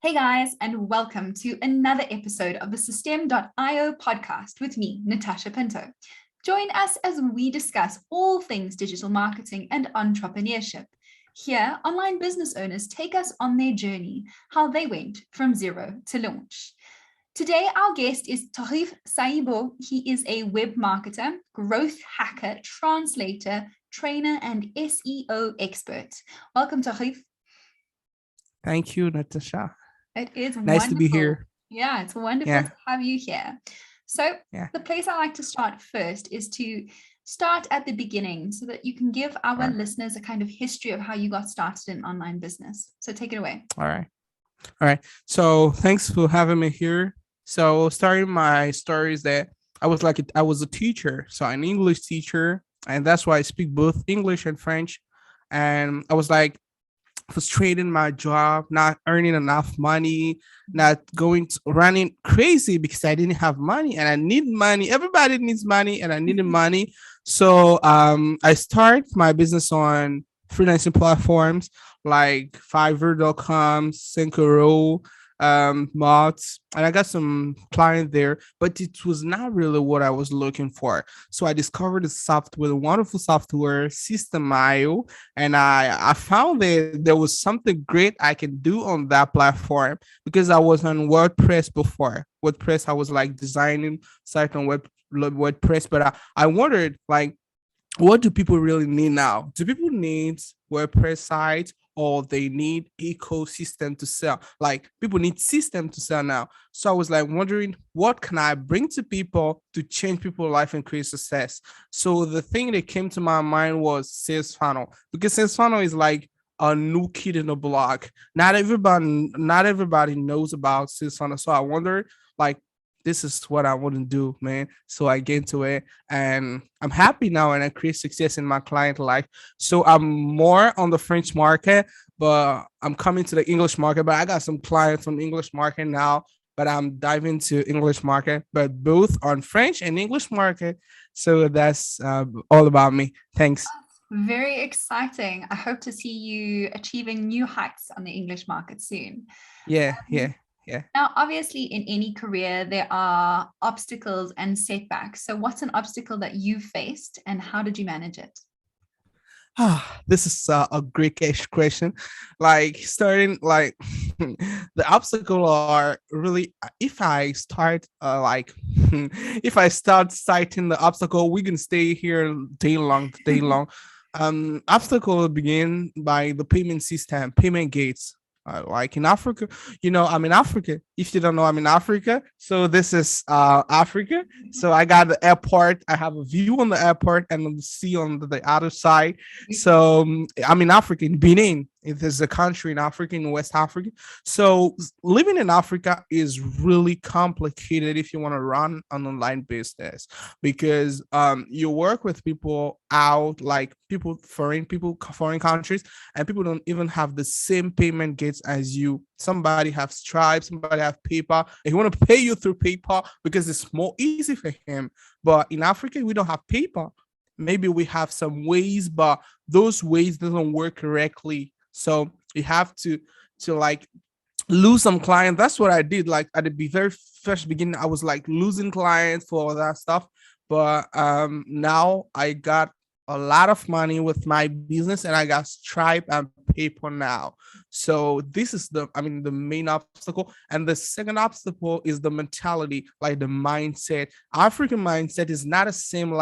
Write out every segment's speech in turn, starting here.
Hey guys, and welcome to another episode of the Systeme.io podcast with me, Natasha Pinto. Join us as we discuss all things digital marketing and entrepreneurship. Here, online business owners take us on their journey, how they went from zero to launch. Today, our guest is Torif Saibou. He is a web marketer, growth hacker, translator, trainer, and SEO expert. Welcome, Torif. Thank you, Natasha. It is Nice to be wonderful. here. Yeah, it's wonderful Yeah, to have you here. So, yeah. the place I like to start first is to start at the beginning so that you can give All our right, listeners a kind of history of how you got started in online business. So, take it away. all right, all right. So thanks for having me here. So starting my story is that I was a teacher, so an English teacher, and that's why I speak both English and French. And I was like frustrated in my job, not earning enough money, not going to running crazy because I didn't have money and I need money. Everybody needs money and I needed money. So I start my business on freelancing platforms like Fiverr.com, Syncro, mods, and I got some client there, but it was not really what I was looking for. So I discovered a wonderful software, Systeme.io, and I found that there was something great I can do on that platform because I was on WordPress before. WordPress, I was like designing site on WordPress, but I wondered like, what do people really need now? Do people need WordPress sites or they need ecosystem to sell? Like people need system to sell now. So I was like wondering what can I bring to people to change people's life and create success. So the thing that came to my mind was sales funnel because sales funnel is like a new kid in the block. Not everybody knows about sales funnel. So I wondered like this is what I want to do, man. So I get into it and I'm happy now and I create success in my client life. So I'm more on the French market, but I'm coming to the English market. But I got some clients on the English market now, but I'm diving to English market, but both on French and English market. So that's all about me. Thanks. Very exciting. I hope to see you achieving new heights on the English market soon. Yeah, Um, yeah, yeah. Now, obviously, in any career, there are obstacles and setbacks. So, what's an obstacle that you faced and how did you manage it? This is a great question. Like starting like the obstacle are really if I start if I start citing the obstacle, we can stay here day long. Obstacle will begin by the payment system, payment gates. Like in Africa, I'm in Africa. If you don't know, I'm in Africa. So this is Africa. So I got the airport. I have a view on the airport and the sea on the other side. So I'm in Africa, in Benin. It is a country in Africa, in West Africa. So living in Africa is really complicated if you want to run an online business because you work with people out, like foreign countries, and people don't even have the same payment gates as you. Somebody have Stripe, somebody have PayPal. And he want to pay you through PayPal because it's more easy for him. But in Africa, we don't have PayPal. Maybe we have some ways, but those ways doesn't work correctly. So you have to like lose some clients. That's what I did. Like at the very first beginning, I was like losing clients for all that stuff. But now I got a lot of money with my business and I got Stripe and PayPal now. So this is the main obstacle. And the second obstacle is the mentality, like the mindset. African mindset is not the same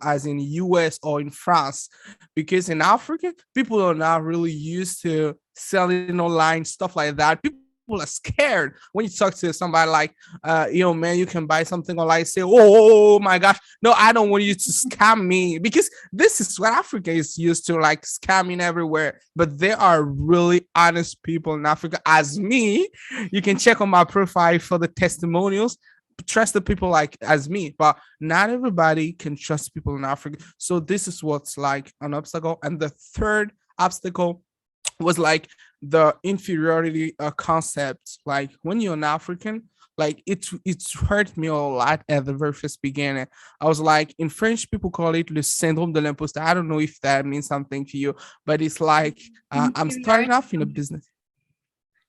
as in US or in France, because in Africa, people are not really used to selling online, stuff like that. People are scared when you talk to somebody like, man, you can buy something online. Say, oh my gosh, no, I don't want you to scam me because this is what Africa is used to, like scamming everywhere. But there are really honest people in Africa, as me. You can check on my profile for the testimonials. Trust the people like as me, but not everybody can trust people in Africa. So this is what's like an obstacle. And the third obstacle was like the inferiority concept. Like when you're an African, like it's hurt me a lot at the very first beginning. I was like, in French, people call it le syndrome de l'imposteur. I don't know if that means something to you, but it's like I'm starting Inferiority off in a complex. business.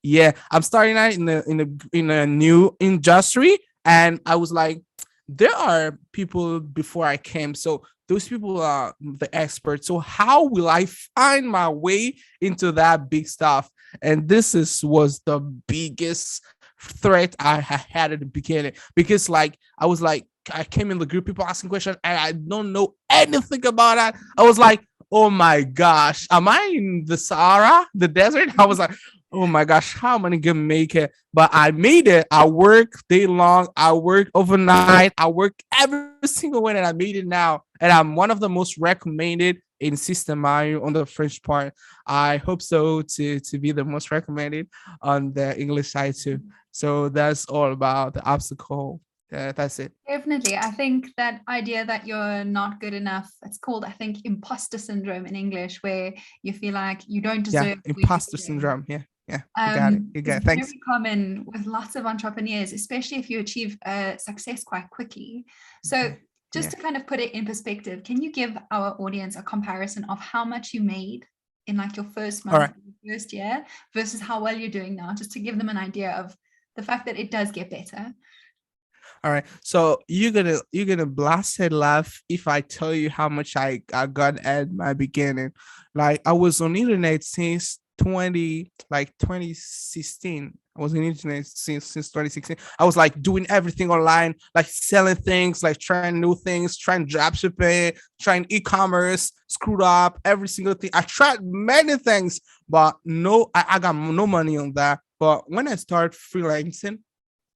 Yeah, I'm starting out in a new industry, and I was like, there are people before I came, so those people are the experts. So how will I find my way into that big stuff? And this is was the biggest threat I had at the beginning, because like I was like, I came in the group, people asking questions, and I don't know anything about that. I was like, oh my gosh, am I in the Sahara, the desert? I was like, oh my gosh, how am I gonna make it? But I made it. I work day long. I work overnight. I work every single way, and I made it now. And I'm one of the most recommended in Systeme.io on the French part. I hope so to be the most recommended on the English side too. So that's all about the obstacle. That's it. Definitely. I think that idea that you're not good enough, it's called, I think, imposter syndrome in English, where you feel like you don't Yeah, deserve the work imposter you're doing. syndrome. Yeah, yeah, you got it. You got Is it. Thanks. very common with lots of entrepreneurs, especially if you achieve success quite quickly. So just Yeah. to kind of put it in perspective, can you give our audience a comparison of how much you made in like your first All month, right. your first year, versus how well you're doing now, just to give them an idea of the fact that it does get better? All right. So you're gonna blasted laugh if I tell you how much I got at my beginning. Like I was on internet since 2016. I was on internet since 2016. I was like doing everything online, like selling things, like trying new things, trying drop shipping, trying e-commerce, screwed up every single thing. I tried many things, but no, I got no money on that. But when I started freelancing,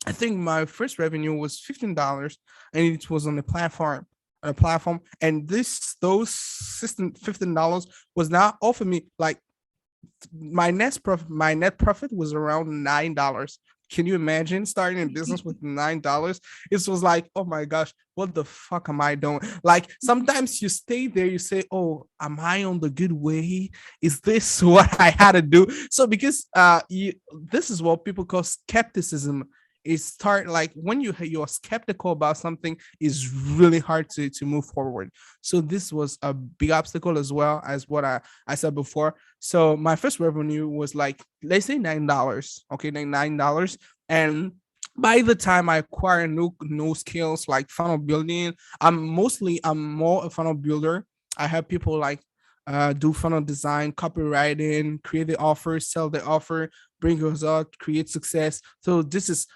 I think my first revenue was $15, and it was on a platform. And those system $15 was now offer me like my net profit was around $9. Can you imagine starting a business with $9? It was like, oh my gosh, what the fuck am I doing? Like sometimes you stay there, you say, oh, am I on the good way? Is this what I had to do? So because this is what people call skepticism. It start like when you're skeptical about something, is really hard to move forward. So this was a big obstacle as well as what I said before. So my first revenue was like, let's say $9. Okay, $9. And by the time I acquire new skills like funnel building, I'm more a funnel builder. I have people like do funnel design, copywriting, create the offer, sell the offer, bring result, create success. So this is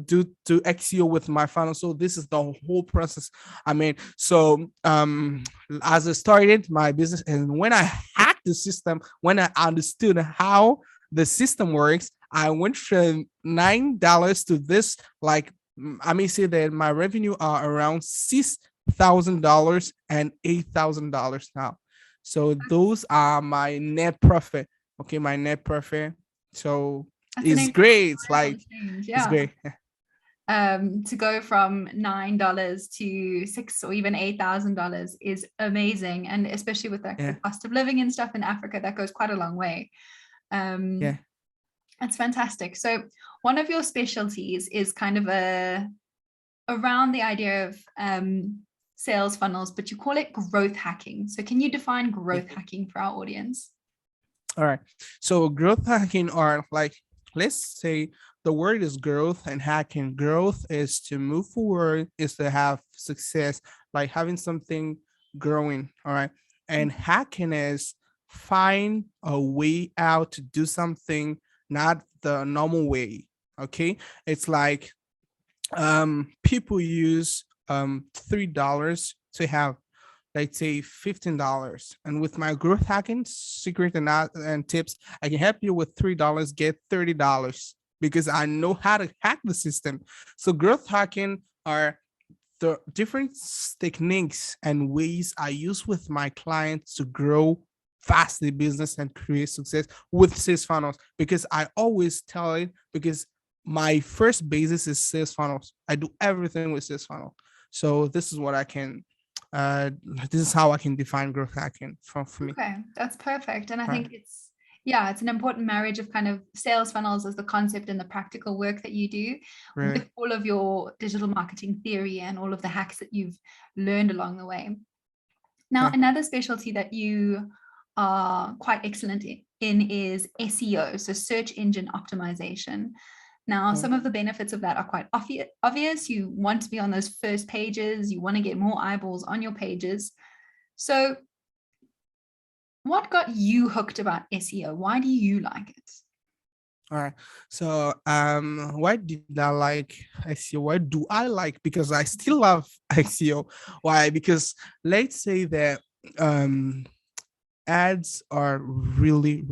do XEO with my funnel. So this is the whole process. I mean, so as I started my business, and when I hacked the system, when I understood how the system works, I went from $9 to this. Like I may say that my revenue are around $6,000 and $8,000 now. So those are my net profit. Okay, my net profit. So That's an it's great. It's incredible like change. it's Yeah. great. To go from $9 to six or even $8,000 is amazing. And especially with like the Yeah, cost of living and stuff in Africa, that goes quite a long way. yeah. That's fantastic. So one of your specialties is kind of around the idea of sales funnels, but you call it growth hacking. So can you define growth hacking for our audience? All right. So growth hacking are like, let's say the word is growth and hacking. Growth is to move forward, is to have success, like having something growing. All right. And hacking is find a way out to do something not the normal way. Okay. It's like people use $3 to have, let's say, $15. And with my growth hacking secret and tips, I can help you with $3 get $30 because I know how to hack the system. So growth hacking are the different techniques and ways I use with my clients to grow fast the business and create success with sales funnels, because I always tell it, because my first basis is sales funnels. I do everything with sales funnel. So this is what I can uh this is how I can define growth hacking for me. Okay, that's perfect. And I All right. think it's an important marriage of kind of sales funnels as the concept and the practical work that you do Really. with all of your digital marketing theory and all of the hacks that you've learned along the way. Now, Yeah. another specialty that you are quite excellent in is SEO, so search engine optimization. Now, some of the benefits of that are quite obvious. You want to be on those first pages. You want to get more eyeballs on your pages. So what got you hooked about SEO? Why do you like it? All right. So, why did I like SEO? Why do I like? Because I still love SEO. Why? Because let's say that ads are really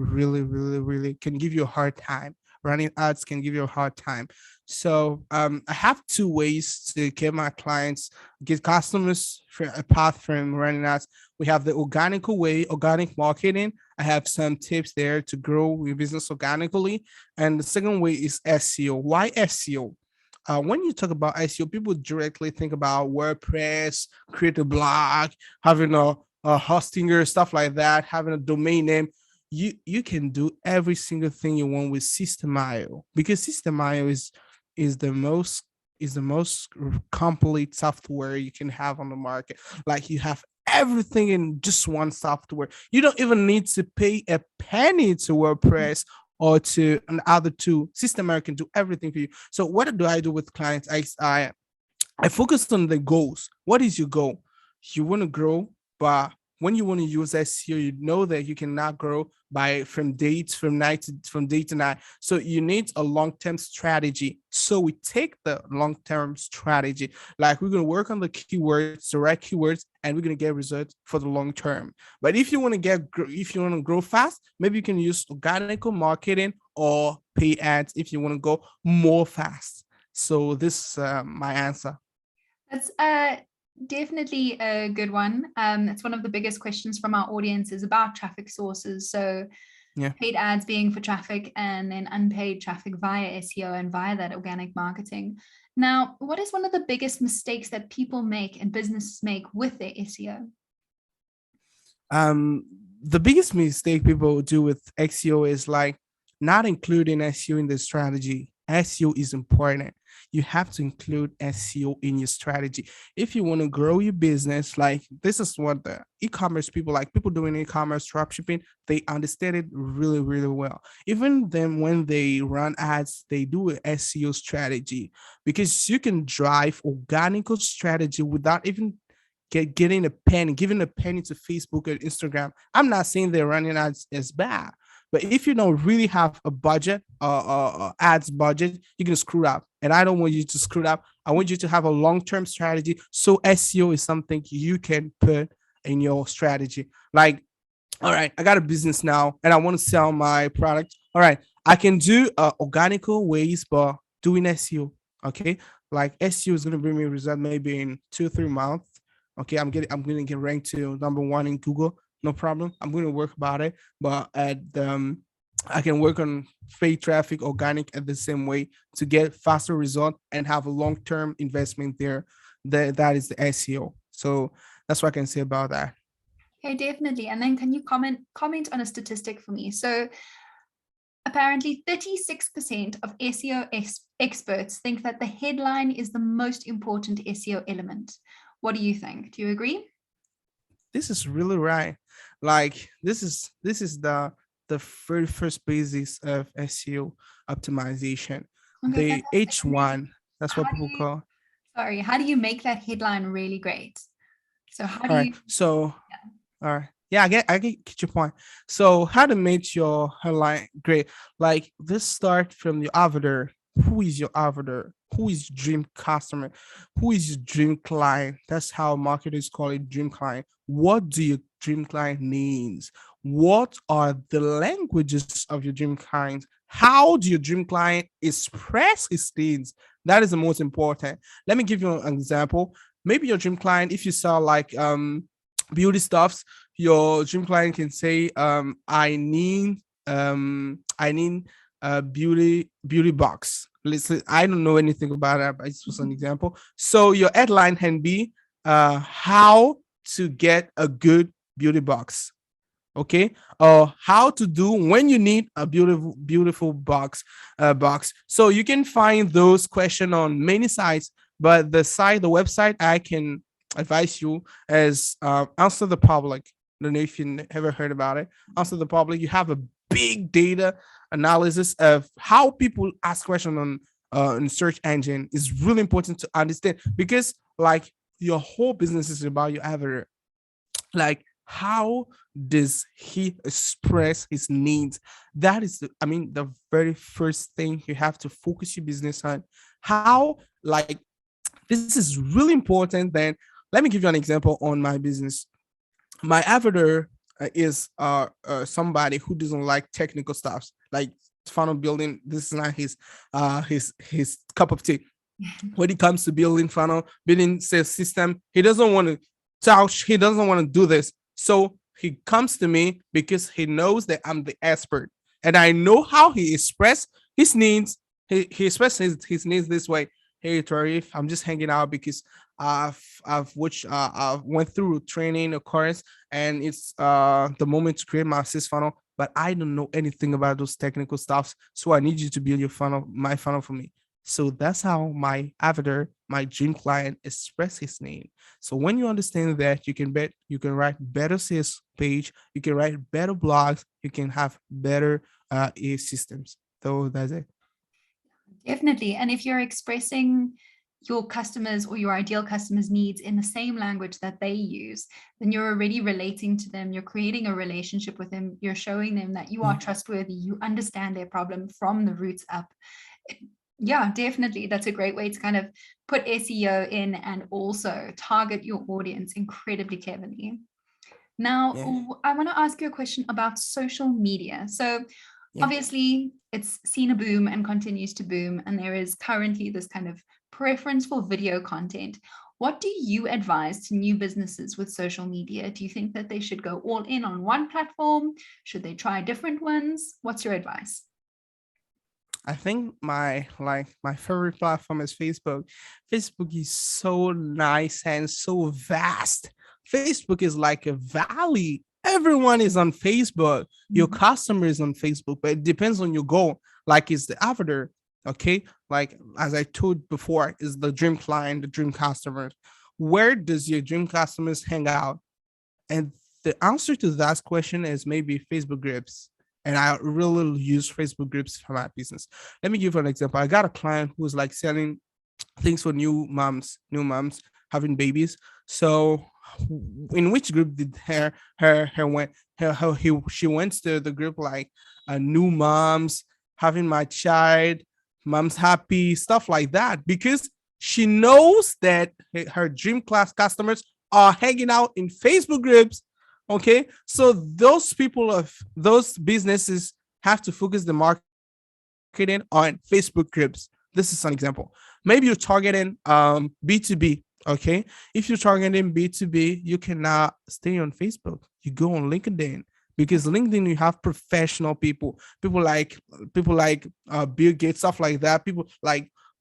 can give you a hard time. Running ads can give you a hard time. So I have two ways to get my clients, get customers for a path from running ads. We have the organic way, organic marketing. I have some tips there to grow your business organically. And the second way is SEO. Why SEO? When you talk about SEO, people directly think about WordPress, create a blog, having a hosting or stuff like that, having a domain name. You can do every single thing you want with Systeme.io, because Systeme.io is the most is the most complete software you can have on the market. Like, you have everything in just one software. You don't even need to pay a penny to WordPress or to another two. Systeme.io can do everything for you. So what do I do with clients? I focus on the goals. What is your goal? You want to grow, but when you want to use SEO, you know that you cannot grow by from day to night. So you need a long-term strategy. So we take the long-term strategy, like we're going to work on the keywords, the right keywords, and we're going to get results for the long term. But if you want to grow fast, maybe you can use organic marketing or pay ads if you want to go more fast. So this is my answer. That's definitely a good one. It's one of the biggest questions from our audience is about traffic sources. So Yeah. paid ads being for traffic, and then unpaid traffic via SEO and via that organic marketing. Now, what is one of the biggest mistakes that people make and businesses make with their SEO? The biggest mistake people do with SEO is like not including SEO in the strategy. SEO is important. You have to include SEO in your strategy if you want to grow your business. Like, this is what the e-commerce people, like people doing e-commerce dropshipping, they understand it really well. Even then, when they run ads, they do an SEO strategy, because you can drive organic strategy without even getting a penny, giving a penny to Facebook or Instagram. I'm not saying they're running ads is bad, but if you don't really have a budget, ads budget, you're gonna screw up. And I don't want you to screw up. I want you to have a long-term strategy. So SEO is something you can put in your strategy. Like, all right, I got a business now and I want to sell my product. All right, I can do organic ways, but doing SEO. Okay, like SEO is gonna bring me a result maybe in 2 3 months. Okay, I'm gonna get ranked to number 1 in Google. No problem. I'm gonna work about it, but I can work on paid traffic, organic at the same way to get faster result and have a long term investment there. That is the SEO. So that's what I can say about that. Okay, definitely. And then can you comment on a statistic for me? So apparently 36% of SEO experts think that the headline is the most important SEO element. What do you think? Do you agree? This is really right. Like, this is the very first basis of SEO optimization. Okay, The fantastic. And then H1, that's how what do people you, call. how do you make that headline really great? So how do All right. you, So, all right. Yeah, I get your point. So, how to make your headline great? Like, this start from your avatar. Who is your avatar? Who is your dream customer? Who is your dream client? That's how marketers call it, dream client. What do your dream client needs? What are the languages of your dream client? How do your dream client express his needs? That is the most important. Let me give you an example. Maybe your dream client, if you sell like beauty stuffs, your dream client can say, I need a beauty box. Listen, I don't know anything about that, but it's just an example. So your headline can be how to get a good beauty box. Okay, or how to do when you need a beautiful box. So you can find those questions on many sites, but the website I can advise you is Answer the Public. don't know if you ever heard about it. Answer the public. You have a big data analysis of how people ask questions on search engine is really important to understand because like your whole business is about your avatar. Like how does he express his needs? That is the very first thing you have to focus your business on. How, like, this is really important. Then let me give you an example on my business. My avatar is somebody who doesn't like technical stuff, like funnel building. This is not his cup of tea. When it comes to building funnel, building sales system, he doesn't want to touch. He doesn't want to do this. So he comes to me because he knows that I'm the expert, and I know how he express his needs. He expresses his needs this way. Hey Torif, I'm just hanging out because I've went through training, of course, and it's the moment to create my sales funnel, but I don't know anything about those technical stuffs. So I need you to build your funnel, my funnel for me. So that's how my avatar, my dream client, express his name. So when you understand that, you can write better sales page, you can write better blogs, you can have better systems. So that's it. Definitely. And if you're expressing your customers or your ideal customers' needs in the same language that they use, then you're already relating to them. You're creating a relationship with them. You're showing them that you are trustworthy. You understand their problem from the roots up. Yeah, definitely. That's a great way to kind of put SEO in and also target your audience incredibly cleverly. Now, Yeah. I want to ask you a question about social media. So Yeah. obviously, it's seen a boom and continues to boom, and there is currently this kind of preference for video content. What do you advise to new businesses with social media? Do you think that they should go all in on one platform? Should they try different ones? What's your advice? I think my favorite platform is Facebook. Facebook is so nice and so vast. Facebook is like a valley. Everyone is on Facebook. Your Mhm. customer is on Facebook, but it depends on your goal. Like is the avatar, okay? Like as I told before, is the dream client, the dream customer. Where does your dream customers hang out? And the answer to that question is maybe Facebook groups. And I really use Facebook groups for my business. Let me give you an example. I got a client who's like selling things for new moms having babies. So in which group did her went her he she went to the group like new moms having my child, mom's happy, stuff like that, because she knows that her dream class customers are hanging out in Facebook groups. Okay, so those people of those businesses have to focus the marketing on Facebook groups. This is an example. Maybe you're targeting B2B. Okay, if you're targeting B2B, you cannot stay on Facebook. You go on LinkedIn, because LinkedIn you have professional people, people like Bill Gates, stuff like that.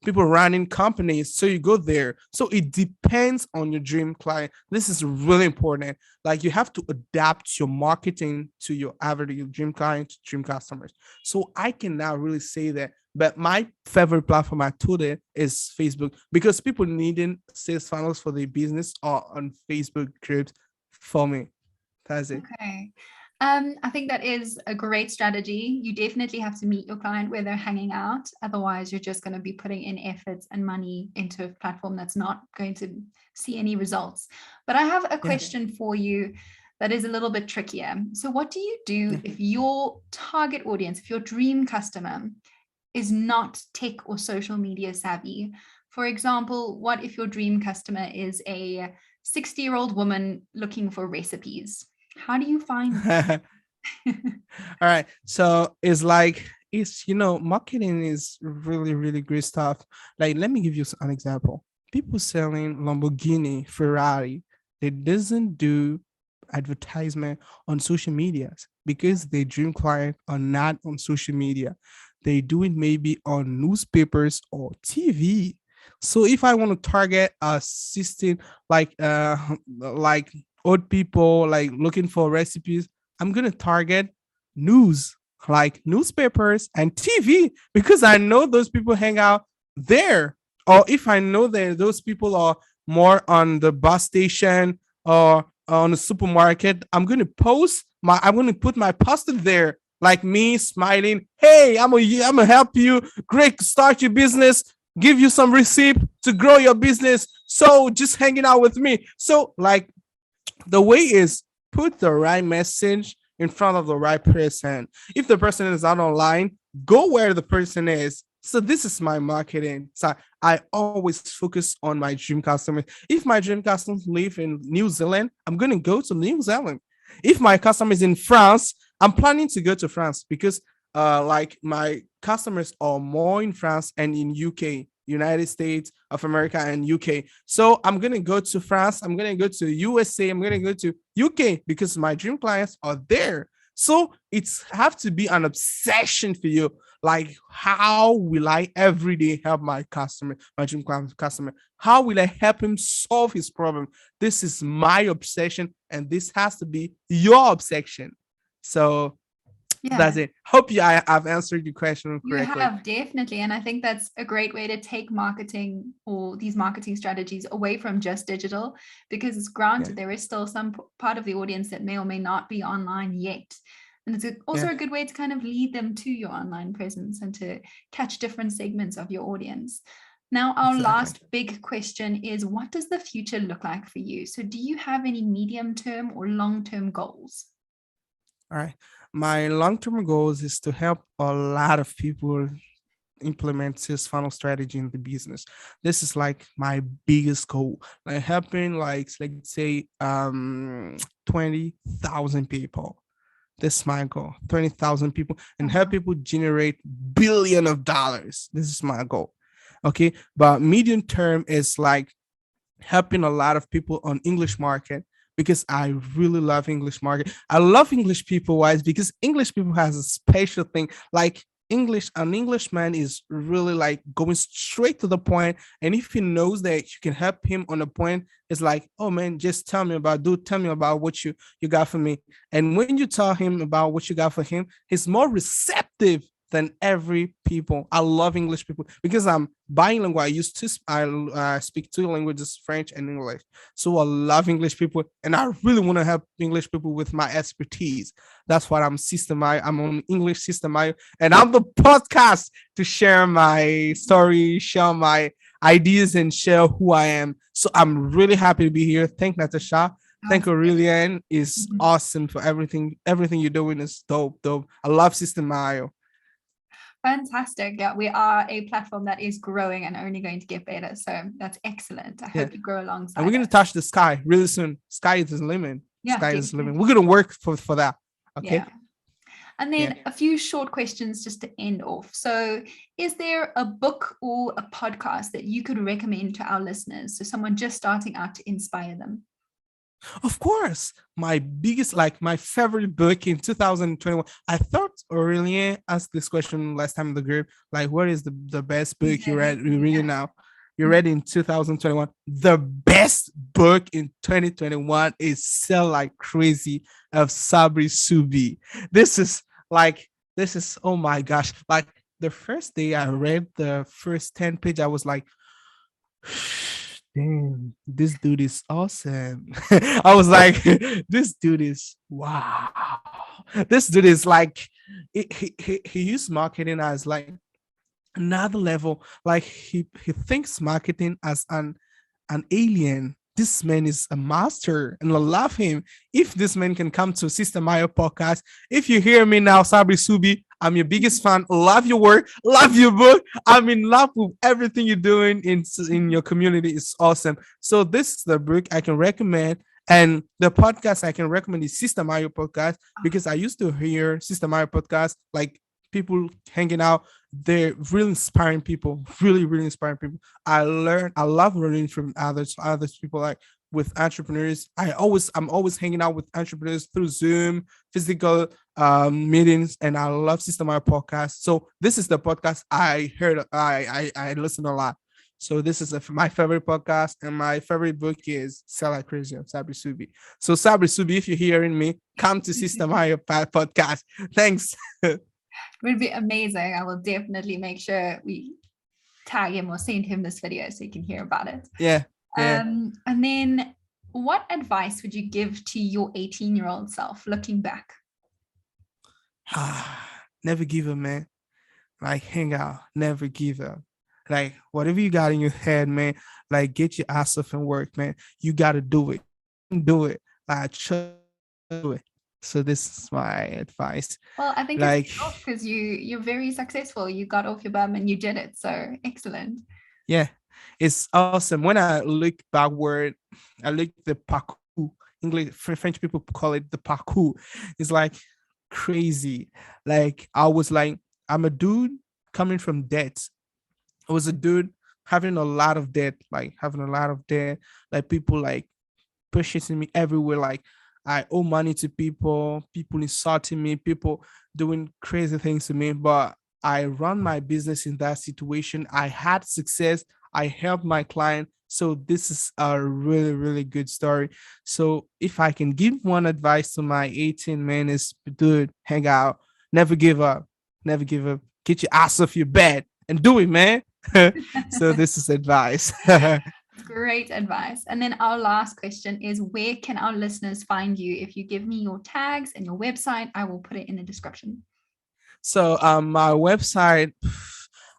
People running companies. So you go there. So it depends on your dream client. This is really important. Like you have to adapt your marketing to your avatar, your dream client, dream customers. So I cannot really say that, but my favorite platform I told it is Facebook, because people needing sales funnels for their business are on Facebook groups for me. That's it. Okay. I think that is a great strategy. You definitely have to meet your client where they're hanging out. Otherwise, you're just going to be putting in efforts and money into a platform that's not going to see any results. But I have a Yeah. question for you that is a little bit trickier. So, what do you do Yeah. if your target audience, if your dream customer is not tech or social media savvy? For example, what if your dream customer is a 60-year-old woman looking for recipes? How do you find All right. So it's like marketing is really, really great stuff. Like, let me give you an example. People selling Lamborghini, Ferrari, they doesn't do advertisement on social medias because their dream client are not on social media. They do it maybe on newspapers or TV. So if I want to target a system like like old people like looking for recipes, I'm gonna target news, like newspapers and TV, because I know those people hang out there. Or if I know that those people are more on the bus station or on a supermarket, I'm going to put my poster there, like me smiling. Hey, I'm gonna help you. Great, start your business. Give you some receipt to grow your business. So just hanging out with me. So like the way is put the right message in front of the right person. If the person is out online, go where the person is. So this is my marketing. So I always focus on my dream customers. If my dream customers live in New Zealand, I'm going to go to New Zealand. If my customer is in France, I'm planning to go to France because like my customers are more in France and in UK, United States of America and UK. So I'm gonna go to France. I'm gonna go to USA. I'm gonna go to UK because my dream clients are there. So it's have to be an obsession for you. Like, how will I every day help my customer, my dream client customer? How will I help him solve his problem? This is my obsession, and this has to be your obsession. So Yeah. that's it. Hope I've answered your question You correctly. have, definitely. And I think that's a great way to take marketing or these marketing strategies away from just digital, because it's Yeah, granted there is still some part of the audience that may or may not be online yet. And it's also yeah, a good way to kind of lead them to your online presence and to catch different segments of your audience. Now, our exactly. last big question is, what does the future look like for you? So do you have any medium term or long term goals? All right. My long-term goals is to help a lot of people implement this funnel strategy in the business. This is like my biggest goal. Like helping like let's say 20,000 people. This is my goal. 20,000 people and help people generate billion of dollars. This is my goal. Okay. But medium term is like helping a lot of people on English market because I really love English market. I love English people wise because English people has a special thing. Like an Englishman is really like going straight to the point. And if he knows that you can help him on a point, it's like, oh man, just tell me about what you got for me. And when you tell him about what you got for him, he's more receptive than every people. I love English people because I'm bilingual. I speak two languages, French and English. So I love English people, and I really want to help English people with my expertise. That's what I'm Systeme.io. I'm on English Systeme.io, and I'm the podcast to share my story, share my ideas, and share who I am. So I'm really happy to be here. Thank Natasha. Thank Aurelian. Is awesome for everything. Everything you're doing is dope. I love Systeme.io. Fantastic. Yeah, we are a platform that is growing and only going to get better. So that's excellent. I Yeah. hope you grow And we're alongside gonna us. touch the sky really soon. Sky is the limit. Yeah, Sky is the limit. We're definitely. gonna work for that. Yeah. Okay. And Yeah. then a few short questions just to end off. So, is there a book or a podcast that you could recommend to our listeners? So, someone just starting out to inspire them? Of course. My biggest, like my favorite book in 2021. I thought Aurelien asked this question last time in the group. Like, what is the best You book did. you're reading now? You Mhm. read in 2021. The best book in 2021 is Sell Like Crazy of Sabri Subi. This is like, oh my gosh. Like the first day I read the first 10 page, I was like, damn, this dude is awesome. I was like, this dude is wow. This dude is like, he used marketing as like another level. Like he thinks marketing as an alien. This man is a master, and I love him. If this man can come to Systeme.io podcast, if you hear me now, Sabri Subi, I'm your biggest fan. Love your work, love your book. I'm in love with everything you're doing in your community. It's awesome. So this is the book I can recommend. And the podcast I can recommend is Systeme.io podcast because I used to hear Systeme.io podcast like people hanging out. They're really inspiring people, really inspiring people. I love learning from others people like with entrepreneurs. I'm always hanging out with entrepreneurs through Zoom, physical meetings, and I love Systeme.io podcast. So this is the podcast I heard. I listen a lot. So this is my favorite podcast, and my favorite book is Sell Like Crazy of Sabri Subi. So Sabri Subi, if you're hearing me, come to Systeme.io podcast. Thanks. It would be amazing. I will definitely make sure we tag him or send him this video so you can hear about it. Yeah. And then What advice would you give to your 18-year-old self looking back? Never give up, man. Like, hang out, never give up. Like, whatever you got in your head, man, like, get your ass off and work, man. You got to do it. Do it. Like, just do it. So this is my advice. Well, I think it's Like, because you're very successful. You got off your bum and you did it. So excellent. yeah, it's awesome. When I look backward, I look the parkour. English French people call it the parkour. It's like crazy. Like I was like, I'm a dude coming from debt. I was a dude having a lot of debt, like having a lot of debt, like people like purchasing me everywhere. Like I owe money to people, people insulting me, people doing crazy things to me. But I run my business in that situation. I had success. I helped my client. So this is a really, really good story. So if I can give one advice to my 18 man is dude, hang out, never give up, never give up. Get your ass off your bed and do it, man. So this is advice. Great advice. And then our last question is, where can our listeners find you? If you give me your tags and your website, I will put it in the description. So my website,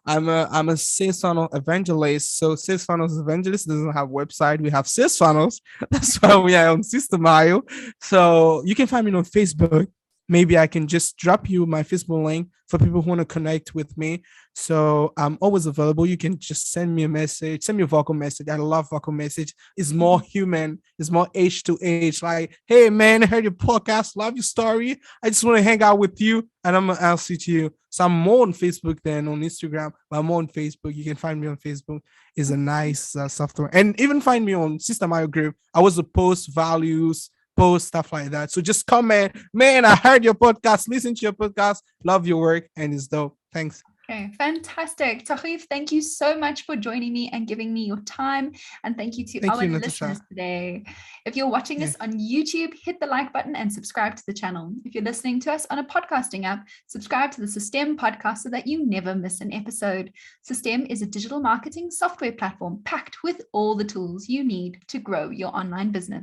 I'm a sales funnel evangelist. So sales funnels evangelist doesn't have website. We have sales funnels. That's why we are on Systeme.io. So you can find me on Facebook. Maybe I can just drop you my Facebook link for people who want to connect with me. So I'm always available. You can just send me a message, send me a vocal message. I love vocal message. It's more human. It's more age to age. Like, hey man, I heard your podcast. Love your story. I just want to hang out with you, and I'm gonna answer to you. So I'm more on Facebook than on Instagram, but I'm more on Facebook. You can find me on Facebook. It's a nice software, and even find me on Systeme.io group. I was a post values, post stuff like that. So just comment, man. I heard your podcast. Listen to your podcast. Love your work, and it's dope. Thanks. Okay, fantastic. Torif, thank you so much for joining me and giving me your time. And thank you to Thank our you, listeners Natasha. today. If you're watching Yeah. this on YouTube, hit the like button and subscribe to the channel. If you're listening to us on a podcasting app, subscribe to the Systeme podcast so that you never miss an episode. Systeme is a digital marketing software platform packed with all the tools you need to grow your online business.